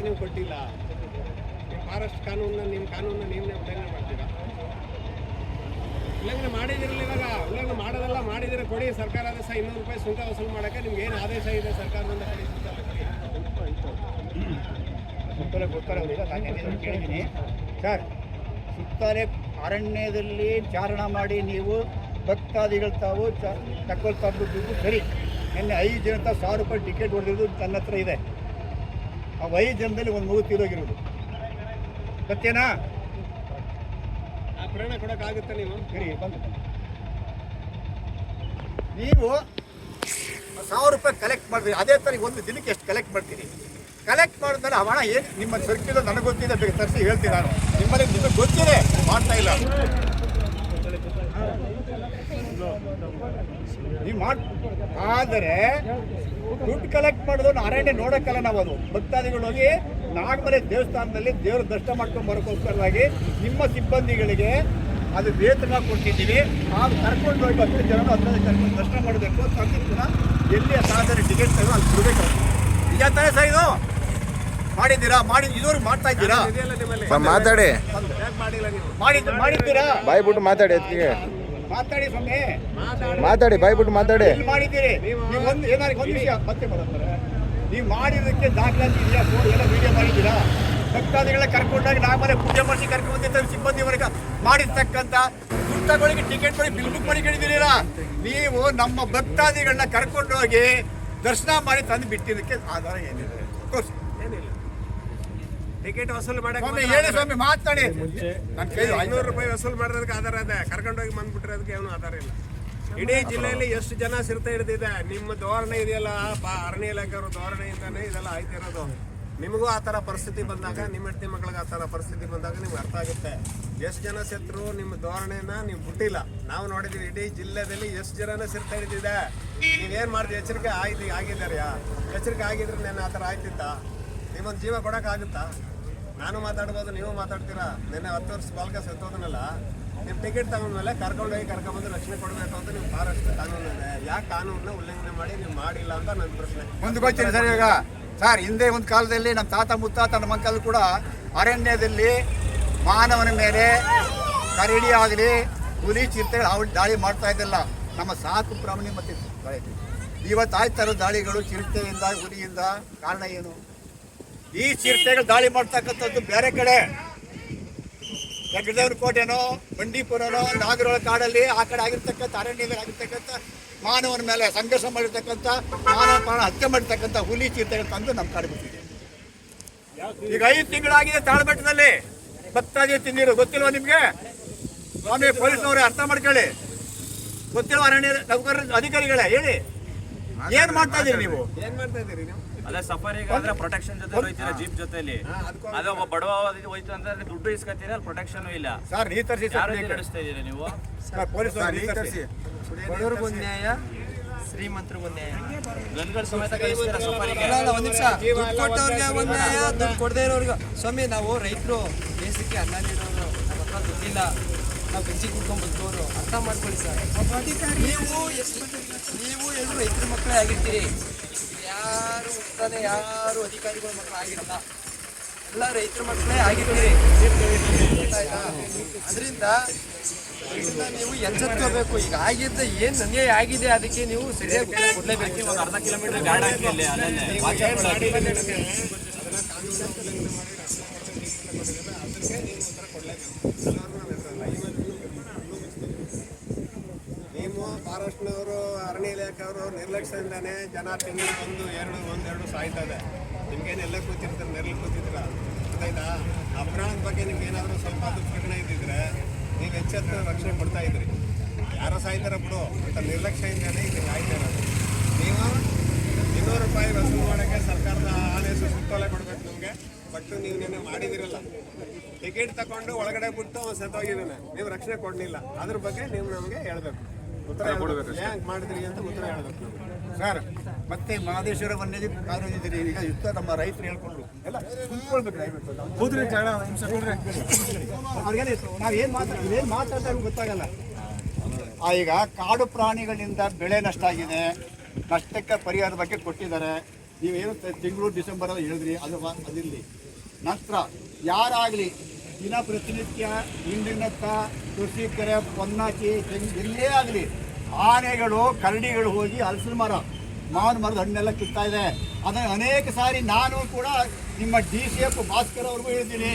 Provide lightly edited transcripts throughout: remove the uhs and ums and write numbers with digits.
ನೀವು ಕೊಟ್ಟಿಲ್ಲ. ನೀವು ಫಾರೆಸ್ಟ್ ಕಾನೂನನ್ನ ನಿಮ್ಮ ಕಾನೂನನ್ನ ನೀವೇ ಉಲ್ಲಂಘನೆ ಮಾಡ್ತೀರಾ. ಉಲ್ಲಂಘನೆ ಮಾಡಿದಿರಲ್ಲ. ಇವಾಗ ಉಲ್ಲಂಘನೆ ಮಾಡೋದೆಲ್ಲ ಮಾಡಿದರೆ ಕೊಡಿ. ಸರ್ಕಾರ ಆದೇಶ ₹200 ಸುಂಕ ವಸೂಲು ಮಾಡೋಕ್ಕೆ ನಿಮ್ಗೆ ಏನು ಆದೇಶ ಇದೆ ಸರ್ಕಾರದಿಂದ ಕೊಡಿ. ಕೇಳಿದ್ದೀನಿ ಸರ್. ಸುತ್ತಾರೆ ಅರಣ್ಯದಲ್ಲಿ ಚಾರಣ ಮಾಡಿ ನೀವು ಭಕ್ತಾದಿಗಳು ತಾವು ತಗೊಳ್ತಾ ದುಡ್ಡು ಸರಿ. ನಿನ್ನೆ 5 ಜನ ₹1,000 ಟಿಕೆಟ್ ಹೊಡೆದಿರೋದು ನನ್ನ ಹತ್ರ ಇದೆ. ಆ 5 ಜನದಲ್ಲಿ ಒಂದು ಮಗು ತೀರೋಗಿರೋದು ಗೊತ್ತೇನಾ? ಆ ಪ್ರಾಣ ಕೊಡೋಕ್ಕಾಗುತ್ತೆ ನೀವು? ಸರಿ ಬಂದು ನೀವು ₹1,000 ಕಲೆಕ್ಟ್ ಮಾಡಿದ್ರಿ. ಅದೇ ಥರ ಒಂದು ದಿನಕ್ಕೆ ಎಷ್ಟು ಕಲೆಕ್ಟ್ ಮಾಡ್ತೀರಿ? ಕಲೆಕ್ಟ್ ಮಾಡಿದ್ಮೇಲೆ ಆ ಹಣ ಏನು ನಿಮ್ಮ ಸರ್ಕಿಲ್ ನನಗೆ ಗೊತ್ತಿದೆ, ಬೇಕು ತರಿಸಿ ಹೇಳ್ತೀನಿ ನಾನು. ನಿಮ್ಮಲ್ಲಿ ನಿಮಗೆ ಗೊತ್ತಿದೆ, ಮಾಡ್ತಾ ಇಲ್ಲ ನೀವು ಆದರೆ ದುಡ್ಡು ಕಲೆಕ್ಟ್ ಮಾಡೋದು ಅರಣ್ಯ ನೋಡೋಕ್ಕಲ್ಲ. ನಾವು ಅದು ಭಕ್ತಾದಿಗಳು ಹೋಗಿ ನಾಗಮಲೆ ದೇವಸ್ಥಾನದಲ್ಲಿ ದೇವರ ದರ್ಶನ ಮಾಡ್ಕೊಂಡು ಬರೋಕ್ಕೋಸ್ಕರವಾಗಿ ನಿಮ್ಮ ಸಿಬ್ಬಂದಿಗಳಿಗೆ ಅದು ವೇತನ ಕೊಟ್ಟಿದ್ದೀವಿ. ಆಗ ಕರ್ಕೊಂಡು ಹೋಗಿ 10 ಜನ 15 ಜನ ದರ್ಶನ ಮಾಡಬೇಕು ಅಂತ ಕೂಡ ಎಲ್ಲಿ ಸಾಧನೆ ಟಿಕೆಟ್ ತಗೋ ಅಲ್ಲಿ ಕೊಡಬೇಕು. ನಿಜ ತಾನೇ ಸರ್? ಇದು ಮಾಡಿದ್ದೀರಾ? ಇದುವರೆಗೂ ಮಾಡ್ತಾ ಇದ್ದೀರಾ? ಮಾತಾಡಿ ಮಾಡಿದ್ದೀರಾ? ಬಾಯ್ಬಿಟ್ಟು ಮಾತಾಡಿ. ಅದಕ್ಕೆ ಮಾತಾಡಿ ಸ್ವಾಮಿ, ಮಾತಾಡಿ, ಬಾಯ್ಬಿಟ್ಟು ಮಾತಾಡಿ. ಮಾಡಿದ್ದೀರಿ ನೀವು. ಒಂದು ಏನಾದ್ರು ಒಂದು ವಿಷಯ ಮತ್ತೆ ಬರೋದ್ರೆ ನೀವು ಮಾಡಿರೋದಕ್ಕೆ ದಾಖಲಾತಿ ಇದೆಯಾ? ಎಲ್ಲ ವಿಡಿಯೋ ಮಾಡಿದ್ದೀರಾ? ಭಕ್ತಾದಿಗಳ ಕರ್ಕೊಂಡಾಗ ನಾಮಲೆ ಪೂಜೆ ಮಾಡಿಸಿ ಕರ್ಕೊಂಡು ಬಂದಿರ್ತಾರೆ ಸಿಬ್ಬಂದಿವರೆಗೆ ಮಾಡಿರ್ತಕ್ಕಂಥ ದುಡ್ಡುಗಳಿಗೆ ಟಿಕೆಟ್ ಮಾಡಿ ಬಿಲ್ ಬುಕ್ ಮಾಡಿ ಕೇಳಿದ್ದೀರಾ? ನೀವು ನಮ್ಮ ಭಕ್ತಾದಿಗಳನ್ನ ಕರ್ಕೊಂಡೋಗಿ ದರ್ಶನ ಮಾಡಿ ತಂದು ಬಿಟ್ಟಿದ್ದಕ್ಕೆ ಆಧಾರ ಏನಿದೆ? ತೋರಿಸಿ. ಏನಿಲ್ಲ. ಟಿಕೆಟ್ ವಸೂಲು ಮಾಡಕ್ಕೆ ಹೇಳಿ ಸ್ವಾಮಿ, ಮಾತಾಡಿ. ನಾನು ಕೇಳಿ ₹500 ವಸೂಲು ಮಾಡೋದಕ್ಕೆ ಆಧಾರ ಇದೆ. ಕರ್ಕೊಂಡೋಗಿ ಬಂದ್ಬಿಟ್ರೆ ಅದಕ್ಕೆ ಏನೂ ಆಧಾರ ಇಲ್ಲ. ಇಡೀ ಜಿಲ್ಲೆಯಲ್ಲಿ ಎಷ್ಟು ಜನ ಸಿರ್ತಾ ಹಿಡಿದಿದೆ. ನಿಮ್ಮ ಧೋರಣೆ ಇದೆಯಲ್ಲ, ಅರಣ್ಯ ಇಲಾಖೆಯವರು ಧೋರಣೆಯಿಂದಾನೇ ಇದೆಲ್ಲ ಆಯ್ತಿರೋದು. ನಿಮಗೂ ಆ ಥರ ಪರಿಸ್ಥಿತಿ ಬಂದಾಗ, ನಿಮ್ಮ ಹೆಂಡತಿ ಮಕ್ಕಳಿಗೆ ಆ ಥರ ಪರಿಸ್ಥಿತಿ ಬಂದಾಗ ನಿಮ್ಗೆ ಅರ್ಥ ಆಗುತ್ತೆ. ಎಷ್ಟು ಜನ ಸತ್ರು ನಿಮ್ಮ ಧೋರಣೆನ ನೀವು ಬಿಟ್ಟಿಲ್ಲ. ನಾವು ನೋಡಿದ್ದೀವಿ ಇಡೀ ಜಿಲ್ಲೆಯಲ್ಲಿ ಎಷ್ಟು ಜನನ ಸಿರ್ತಾ ಹಿಡಿದಿದೆ. ನೀವೇನು ಮಾಡಿದ್ರಿ? ಎಚ್ಚರಿಕೆ ಆಗಿದ್ದಾರ್ಯಾ? ಎಚ್ಚರಿಕೆ ಆಗಿದ್ರೆ ನಾನು ಆ ಥರ ಆಯ್ತಿತ್ತ? ನೀವೊಂದು ಜೀವ ಕೊಡೋಕ್ಕಾಗುತ್ತಾ? ನಾನು ಮಾತಾಡ್ಬೋದು, ನೀವು ಮಾತಾಡ್ತೀರಾ. ನಿನ್ನೆ 10 ವರ್ಷ ಬಾಲಕ ಸತ್ತೋದನಲ್ಲ, ನೀವು ಟಿಕೆಟ್ ತಗೊಂಡ್ಮೇಲೆ ಕರ್ಕೊಂಡೋಗಿ ಕರ್ಕೊಂಡ್ಬಂದು ರಕ್ಷಣೆ ಕೊಡಬೇಕು ಅಂತ ನೀವು ಫಾರೆಸ್ಟ್ ಕಾನೂನು ಇದೆ. ಯಾಕೆ ಕಾನೂನನ್ನ ಉಲ್ಲಂಘನೆ ಮಾಡಿ ನೀವು ಮಾಡಿಲ್ಲ ಅಂತ ನನ್ನ ಪ್ರಶ್ನೆ. ಒಂದು ಗೊತ್ತಿಲ್ಲ ಸರ್. ಇವಾಗ ಸರ್, ಹಿಂದೆ ಒಂದು ಕಾಲದಲ್ಲಿ ನಮ್ಮ ತಾತ ಮುತ್ತಾತ ನಮ್ಮ ಮಕ್ಕಳು ಕೂಡ ಅರಣ್ಯದಲ್ಲಿ ಮಾನವನ ಮೇಲೆ ಕರಡಿ ಆಗಲಿ ಹುಲಿ ಚಿರತೆಗಳು ದಾಳಿ ಮಾಡ್ತಾ ಇದ್ದಿಲ್ಲ. ನಮ್ಮ ಸಾಕು ಪ್ರಾಣಿ ಮತ್ತು ಇವತ್ತು ಆಯ್ತಾರೋ ದಾಳಿಗಳು ಚಿರತೆಯಿಂದ ಹುಲಿಯಿಂದ. ಕಾರಣ ಏನು? ಈ ಚಿರತೆಗಳು ದಾಳಿ ಮಾಡ್ತಕ್ಕಂಥದ್ದು ಬೇರೆ ಕಡೆ ಜಗದೇವ್ರ ಕೋಟೆನೋ ಬಂಡೀಪುರನೋ ನಾಗರೋಳ ಕಾಡಲ್ಲಿ ಆ ಕಡೆ ಆಗಿರ್ತಕ್ಕಂಥ ಅರಣ್ಯದಲ್ಲಿ ಆಗಿರ್ತಕ್ಕಂಥ ಮಾನವನ ಮೇಲೆ ಸಂಘರ್ಷ ಮಾಡಿರ್ತಕ್ಕಂಥ ಮಾನವ ಪ್ರಾಣ ಹತ್ಯೆ ಮಾಡಿರ್ತಕ್ಕಂಥ ಹುಲಿ ಚಿರತೆಗಳು ತಂದು ನಮ್ಮ ಕಾಡು ಬಿಟ್ಟಿದೆ. ಈಗ 5 ತಿಂಗಳಾಗಿದೆ ತಾಳ್ಬೆಟ್ಟದಲ್ಲಿ ಭಕ್ತಾದಿ ತಿಂದಿರು. ಗೊತ್ತಿಲ್ವಾ ನಿಮ್ಗೆ? ಸ್ವಾಮಿ ಪೊಲೀಸ್ನವ್ರೆ ಅರ್ಥ ಮಾಡ್ಕೊಳ್ಳಿ. ಗೊತ್ತಿಲ್ವ? ಅರಣ್ಯ ನೌಕರ ಅಧಿಕಾರಿಗಳೇ ಹೇಳಿ, ಏನ್ ಮಾಡ್ತಾ ಇದೀರಿ ನೀವು? ಏನ್ ಮಾಡ್ತಾ ಇದ್ದೀರಿ ನೀವು? ಅದೇ ಸಫಾರಿಗೆ ಆದ್ರೆ ಪ್ರೊಟೆಕ್ಷನ್ ಜೊತೆ ಹೋಯ್ತೀರಾ, ಜೀಪ್ ಜೊತೆಲಿ. ಅದೇ ಒಬ್ಬ ಬಡವ ಹೋಯ್ತು ಅಂತಂದ್ರೆ ದುಡ್ಡು ಇಸ್ಕೊತೀರಾ, ಪ್ರೊಟೆಕ್ಷನ್ ಇಲ್ಲ. ಸರ್ ನೀ ತರಿಸಿ ನಡೆಸ್ತಾ ಇದೀರಾ ನೀವು? ಪೊಲೀಸ್ ಬಡವ್ರಿಗೂ ನ್ಯಾಯ, ಶ್ರೀಮಂತರಿಗೂ ನ್ಯಾಯ. ಗನ್ಗಳ ಸಮೇತ ಕಳಿಸ್ತೀರಾ ಸಫಾರಿಗೆ? ಒಂದ್ ನಿಮಿಷ, ದುಡ್ಡು ಕೊಟ್ಟವ್ರಿಗೆ ಒಂದ್ ನ್ಯಾಯ, ದುಡ್ಡು ಕೊಡದೇ ಇರೋರ್ಗೆ. ಸ್ವಾಮಿ, ನಾವು ರೈತರು, ದೇಶಕ್ಕೆ ಅನ್ನ ನೀಡೋರು, ನಮ್ಮ ಹತ್ರ ದುಡ್ಡಿಲ್ಲ, ನಾವು ಗಂಜಿ ಕುಡ್ಕೊಂಡ್ ಬದುಕೋರು. ಅರ್ಥ ಮಾಡ್ಕೊಳ್ಳಿ ಸರ್. ನೀವು ಎಲ್ಲರೂ ರೈತರ ಮಕ್ಕಳೇ ಆಗಿರ್ತೀರಿ. ಯಾರು ಉತ್ತಾನೆ ಯಾರು ಅಧಿಕಾರಿಗಳ ಮಕ್ಕಳು ಆಗಿರಲ್ಲ, ಎಲ್ಲ ರೈತರ ಮಕ್ಕಳೇ ಆಗಿರ್ತೀರಿ. ಅದರಿಂದ ನೀವು ಎಚ್ಚೆತ್ಕೋಬೇಕು. ಈಗ ಆಗಿದ್ದ ಏನು ಅನ್ಯಾಯ ಆಗಿದೆ ಅದಕ್ಕೆ ನೀವು ಸರಿಯಾಗಿ ಕೊಡಲೇಬೇಕು. ಒಂದು ಅರ್ಧ ಕಿಲೋಮೀಟರ್ ಗಾರ್ಡ್ ಹಾಕಿ ಅಲ್ಲಿ ಅಲ್ಲೇ ನೀವು ಫಾರೆಸ್ಟ್ನವರು, ಅರಣ್ಯ ಇಲಾಖೆಯವರು ನಿರ್ಲಕ್ಷ್ಯದಿಂದಾನೇ ಜನ ತಿಂಗಳು ಒಂದೆರಡು ಸಾಯ್ತದೆ. ನಿಮ್ಗೇನು ಎಲ್ಲ ಕೂತಿರ್ತಾರೆ, ನೆರಳು ಕೂತಿದ್ದೀರ. ಗೊತ್ತಾಯ್ತಾ? ಅಪರಾಧದ ಬಗ್ಗೆ ನಿಮ್ಗೆ ಏನಾದರೂ ಸ್ವಲ್ಪ ದುರ್ಘಟನೆ ಇದ್ದಿದ್ರೆ ನೀವು ಎಚ್ಚೆತ್ತು ರಕ್ಷಣೆ ಕೊಡ್ತಾ ಇದ್ರಿ. ಯಾರೋ ಸಾಯ್ತಾರ ಬಿಡು ಅಂತ ನಿರ್ಲಕ್ಷ್ಯದಿಂದಾನೇ ಇದು ಆಯ್ತಾ ಇರೋದು. ನೀವು ₹200 ವಸೂಲು ಮಾಡೋಕ್ಕೆ ಸರ್ಕಾರದ ಆದೇಶ ಸುತ್ತೋಲೆ ಕೊಡಬೇಕು ನಿಮಗೆ. ಬಟ್ ನೀವು ನೆನ್ನೆ ಮಾಡಿದಿರಲ್ಲ. ಟಿಕೆಟ್ ತಗೊಂಡು ಒಳಗಡೆ ಬಿಟ್ಟು ಸತ್ತೋಗಿದ್ದಾನೆ, ನೀವು ರಕ್ಷಣೆ ಕೊಡಲಿಲ್ಲ. ಅದ್ರ ಬಗ್ಗೆ ನೀವು ನಮಗೆ ಹೇಳ್ಬೇಕು, ಉತ್ತರ ಕೊಡಬೇಕು. ಯಾಕೆ ಮಾಡಿದ್ರಿ ಅಂತ ಉತ್ತರ ಹೇಳ್ಬೇಕು ಸರ್. ಮತ್ತೆ ಮಹದೇಶ್ವರ ವನ್ಯಜೀವಿ ಕಾನೂನು ಇದ್ದೀರಿ. ಈಗ ಯುದ್ಧ ನಮ್ಮ ರೈತರು ಹೇಳ್ಕೊಂಡ್ರು ಎಲ್ಲ ಕುಂತ್ಕೊಳ್ಬೇಕು. ನಾವೇನು ಮಾತಾಡ್ತಾ ಗೊತ್ತಾಗಲ್ಲ. ಈಗ ಕಾಡು ಪ್ರಾಣಿಗಳಿಂದ ಬೆಳೆ ನಷ್ಟ ಆಗಿದೆ, ನಷ್ಟಕ್ಕೆ ಪರಿಹಾರದ ಬಗ್ಗೆ ಕೊಟ್ಟಿದ್ದಾರೆ. ನೀವೇನು ತಿಂಗಳು ಡಿಸೆಂಬರ್ ಅಲ್ಲಿ ಹೇಳಿದ್ರಿ ಅದಿರಲಿ. ನಂತರ ಯಾರಾಗಲಿ ದಿನ ಪ್ರತಿನಿತ್ಯ ಹಿಂಡಿನತ್ತ ತುಳಸಿಕೆರೆ ಪೊನ್ನಾಚಿ ಎಲ್ಲೇ ಆಗಲಿ ಆನೆಗಳು ಕರಡಿಗಳು ಹೋಗಿ ಹಲಸಿನ ಮರ ಮಾವಿನ ಮರದ ಹಣ್ಣೆಲ್ಲ ಕಿತ್ತಾ ಇದೆ. ಅದನ್ನು ಅನೇಕ ಸಾರಿ ನಾನು ಕೂಡ ನಿಮ್ಮ DCF ಭಾಸ್ಕರ್ ಅವ್ರಿಗೂ ಹೇಳಿದ್ದೀನಿ,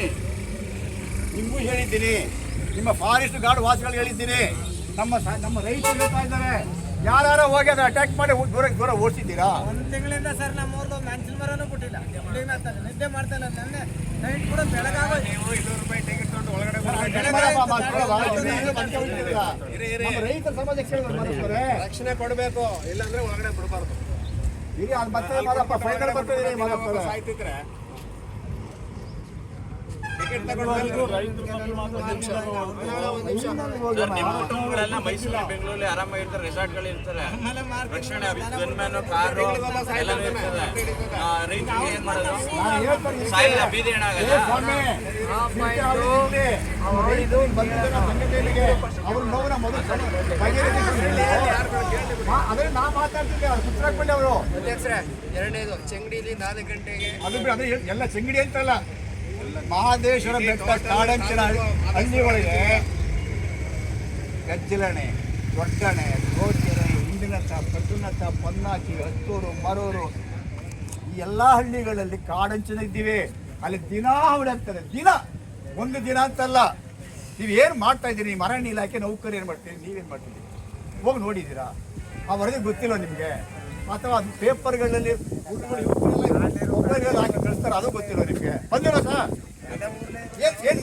ನಿಮಗೂ ಹೇಳಿದ್ದೀನಿ, ನಿಮ್ಮ ಫಾರೆಸ್ಟ್ ಗಾರ್ಡ್ ವಾಸಿಗಳಿಗೆ ಹೇಳಿದ್ದೀನಿ, ನಮ್ಮ ರೈತರು ಹೇಳ್ತಾ ಇದ್ದಾರೆ. ಯಾರು ಹೋಗಿ ಅದನ್ನ ಅಟ್ಯಾಕ್ ಮಾಡಿ ದೂರ ಓಡಿಸಿದ್ದೀರಾ? ಒಂದು ತಿಂಗಳಿಂದ ಸರ್ ನಮ್ಮ ಊರ್ದು ಮೆಣಸಿನ ಮರನೂ ಕೊಟ್ಟಿಲ್ಲ. ನಿದ್ದೆ ಮಾಡ್ತಾನೆ ನೆನ್ನೆ ನೈಟ್ ಕೂಡ ಬೆಳಗಾಗ ನೀವು 200 ರೂಪಾಯಿ ಟಿಕೆಟ್ ತಗೊಂಡು ಒಳಗಡೆ ನಮ್ಮ ರೈತರ ಸಮಾಜಕ್ಕೆ ರಕ್ಷಣೆ ಕೊಡಬೇಕು, ಇಲ್ಲಾಂದ್ರೆ ಒಳಗಡೆ ಬಿಡಬಾರ್ದು. ಇರಿ ಅದು ಮತ್ತೆ ಮಾಡಪ್ಪ ಫೈನಲ್ ಬರ್ತಿದ್ದೀರಿ ಮಾಡಪ್ಪ ಸಾಯ್ತಿದ್ರೆ ಟಿಕೆಟ್ ತಗೊಂಡು ನಿಮ್ಮ ಕುಟುಂಬಗಳೆಲ್ಲ ಮೈಸೂರು ಬೆಂಗಳೂರಲ್ಲಿ ಆರಾಮಾಗಿರ್ತಾರೆ, ರೆಸಾರ್ಟ್ಗಳು ಇರ್ತಾರೆ, ರಕ್ಷಣೆ ಗನ್ಮ್ಯಾನು ಕಾರು ಎಲ್ಲನೂ ಇರ್ತದೆ. ರೈತರಿಗೆ ಏನ್ ಮಾಡೋದು? ಸಾಯಿಲ್ಲ, ಬೀದಿ ಹೆಣ ಆಗಲ್ಲ. ಅವ್ರ ನೋವನ್ನ ಮೊದಲು ಅದೇ ನಾ ಮಾತಾಡ್ತಿದ್ದೆ, ಅವ್ರು ಪುಸ್ತಕ ಅವರು. ಅಧ್ಯಕ್ಷರೇ, ಎರಡನೇದು ಚೆಂಗಡಿಲಿ 4 ಗಂಟೆಗೆ ಅದು ಬಿಡಿ, ಅದೇ ಎಲ್ಲ ಚೆಂಗಡಿ ಅಂತಲ್ಲ, ಮಹಾದೇಶ್ವರ ಬೆಟ್ಟ ಕಾಡಂಚಿನ ಹಳ್ಳಿ ಒಳಗೆ ಗಜ್ಜಲಣೆ, ದೊಡ್ಡಣೆ, ಗೋಚೆರೆ, ಹಿಂದಿನತ್ತ, ಪಟ್ಟಣತ್ತ, ಪೊನ್ನಾಚಿ, ಹತ್ತೂರು, ಮರೂರು ಈ ಎಲ್ಲ ಹಳ್ಳಿಗಳಲ್ಲಿ ಕಾಡಂಚಿನ ಇದ್ದೀವಿ. ಅಲ್ಲಿ ದಿನ ಹೊಡೆಯಾಗ್ತದೆ, ದಿನ ಒಂದು ದಿನ ಅಂತಲ್ಲ. ನೀವೇನು ಮಾಡ್ತಾ ಇದ್ದೀರಿ? ನಿಮ್ಮ ಅರಣ್ಯ ಇಲಾಖೆ ನೌಕರಿ ಏನು ಮಾಡ್ತೀರಿ? ನೀವೇನು ಮಾಡ್ತೀರಿ? ಹೋಗಿ ನೋಡಿದ್ದೀರಾ? ಆ ವರದಿ ಗೊತ್ತಿಲ್ಲ ನಿಮಗೆ? ಅಥವಾ ಅದು ಪೇಪರ್ಗಳಲ್ಲಿ ಒಬ್ಬರಿಗೆ ಹಾಕಿ ಕಳಿಸ್ತಾರೆ, ಅದು ಗೊತ್ತಿಲ್ಲ ನಿಮಗೆ? ಬಂದಿಲ್ಲ ಸರ್? ಏನು